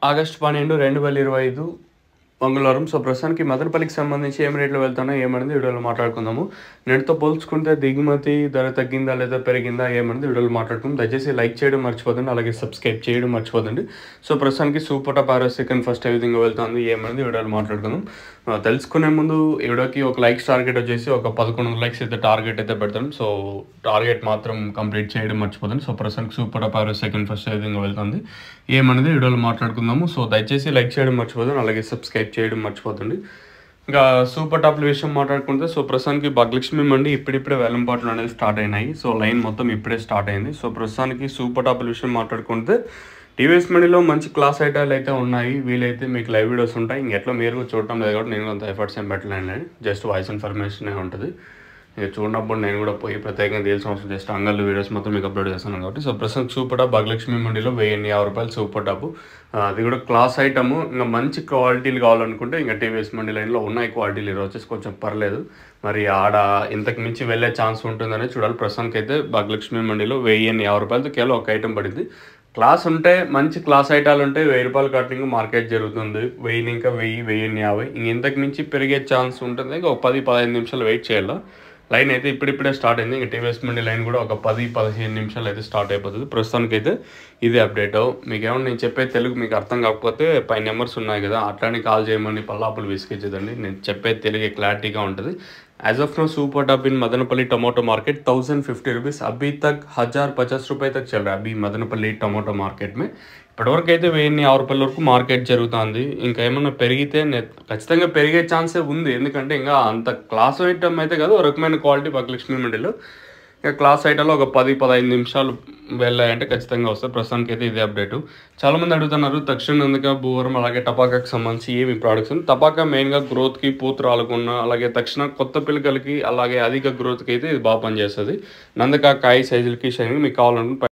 August 12, 2025 మంగళవారం. So, ప్రస్తుతానికి మదనపల్లికి సంబంధించి ఏం రేట్లు వెళ్తున్నాయో ఏమనేది వీడియోలో మాట్లాడుకుందాము. నేటితో పోల్చుకుంటే దిగుమతి ధర తగ్గిందా లేదా పెరిగిందా ఏమనేది వీడియోలో మాట్లాడుకుందాం. దయచేసి లైక్ చేయడం మర్చిపోదండి, అలాగే సబ్స్క్రైబ్ చేయడం మర్చిపోదండి. సో, ప్రస్తుతానికి సూపర్ టాప్ ఆరో సెకండ్ ఫస్ట్ ఏ విధంగా వెళ్తుంది ఏమనేది వీడియోలో మాట్లాడుకుందాం. తెలుసుకునే ముందు ఈ వీడియోకి ఒక లైక్స్ టార్గెట్ వచ్చేసి ఒక 1100 లైక్స్ అయితే టార్గెట్ అయితే పెడతాను. సో, టార్గెట్ మాత్రం కంప్లీట్ చేయడం మర్చిపోదండి. సో, ప్రస్తుతానికి సూపర్ టాప్ ఆరో సెకండ్ ఫస్ట్ ఏ విధంగా వెళ్తుంది ఏమనేది వీడియోలో మాట్లాడుకుందాము. సో, దయచేసి లైక్ చేయడం మర్చిపోదండి, అలాగే సబ్స్క్రైబ్ చేయడం మర్చిపోతుంది. ఇంకా సూపర్ టాప్ల విషయం మాట్లాడుకుంటే, సో ప్రస్తుతానికి భాగ్యలక్ష్మి మండి ఇప్పుడిప్పుడే వేలంపాట్లు అనేది స్టార్ట్ అయినాయి. సో, లైన్ మొత్తం ఇప్పుడే స్టార్ట్ అయింది. సో, ప్రస్తుతానికి సూపర్ టాప్ల విషయం మాట్లాడుకుంటే టీవీఎస్ మండిలో మంచి క్లాస్ ఐటాలు అయితే ఉన్నాయి. వీలైతే మీకు లైవ్ వీడియోస్ ఉంటాయి. ఇంకెట్లా మీరు చూడటం లేదు కాబట్టి నేను అంత ఎఫర్ట్స్ ఏం పెట్టలేను, జస్ట్ వాయిస్ ఇన్ఫర్మేషన్ ఉంటుంది. ఇక చూడనప్పుడు నేను కూడా పోయి ప్రత్యేకంగా తెలిసిన అవసరం, జస్ట్ అంగల్ వీడియోస్ మొత్తం మీకు అప్లోడ్ చేస్తాను కాబట్టి. సో, ప్రస్తుతం సూపర్ టాప్ భాగ్యలక్ష్మి మండిలో 1050 రూపాయలు సూపర్ టాప్. అది కూడా క్లాస్ ఐటమ్. ఇంకా మంచి క్వాలిటీలు కావాలనుకుంటే ఇంకా టీవీఎస్ మండి లైన్లో ఉన్నాయి క్వాలిటీలు. ఈరోజు వచ్చేసి కొంచెం పర్లేదు, మరి ఆడ ఇంతకు మించి వెళ్ళే ఛాన్స్ ఉంటుందని చూడాలి. ప్రస్తుతానికి అయితే భాగ్యలక్ష్మి మండిలో 1050 రూపాయలతో కేవలం ఒక ఐటమ్ పడింది. క్లాస్ ఉంటే మంచి క్లాస్ ఐటాలు ఉంటే 1000 రూపాయలు కటింగ్ మార్కెట్ జరుగుతుంది. 1000 ఇంకా 1000, 1050 ఇంక ఇంతకు మించి పెరిగే ఛాన్స్ ఉంటుంది. ఇంకా ఒక 10-15 నిమిషాలు వెయిట్ చేయాలి. లైన్ అయితే ఇప్పుడిప్పుడే స్టార్ట్ అయింది. ఇంకా టీవీఎస్ మండి లైన్ కూడా ఒక 10-15 నిమిషాలు అయితే స్టార్ట్ అయిపోతుంది. ప్రస్తుతానికి అయితే ఇది అప్డేట్. మీకు ఏమన్నా నేను చెప్పే తెలుగు మీకు అర్థం కాకపోతే పై నెంబర్స్ ఉన్నాయి కదా, అట్లానే కాల్ చేయమని పల్లాపులు విసిగించదండి. నేను చెప్పే తెలుగు క్లారిటీగా ఉంటుంది. As of now super top in Madanapalle tomato market 1050 rupees अभी तक 1050 रुपये तक चल रहा है अभी मदनपल्ली टमाटो मार्केट में. ఇప్పటివరకు అయితే 1050 రూపాయల వరకు మార్కెట్ జరుగుతుంది. ఇంకా ఏమన్నా పెరిగితే ఖచ్చితంగా పెరిగే ఛాన్సే ఉంది. ఎందుకంటే ఇంకా అంత క్లాస్ ఐటమ్ అయితే కాదు, ఒక రకమైన క్వాలిటీ భాగ్యలక్ష్మి మండిలో. ఇక క్లాస్ ఐటంలో ఒక 10-15 నిమిషాలు వెళ్ళాయంటే ఖచ్చితంగా వస్తుంది. ప్రస్తుతానికి అయితే ఇదే అప్డేటు. చాలామంది అడుగుతున్నారు తక్షణ నందిక, భూవరం అలాగే టపాకాకి సంబంధించి ఏమి ప్రోడక్ట్స్ ఉంది. టపాకా మెయిన్గా గ్రోత్కి, పూత రాలకున్న, అలాగే తక్షణ కొత్త పిల్లకలకి, అలాగే అధిక గ్రోత్కి అయితే ఇది బాగా పనిచేస్తుంది. నందిక కాయ సైజులకి షైనింగ్ మీకు కావాలనుకుంటే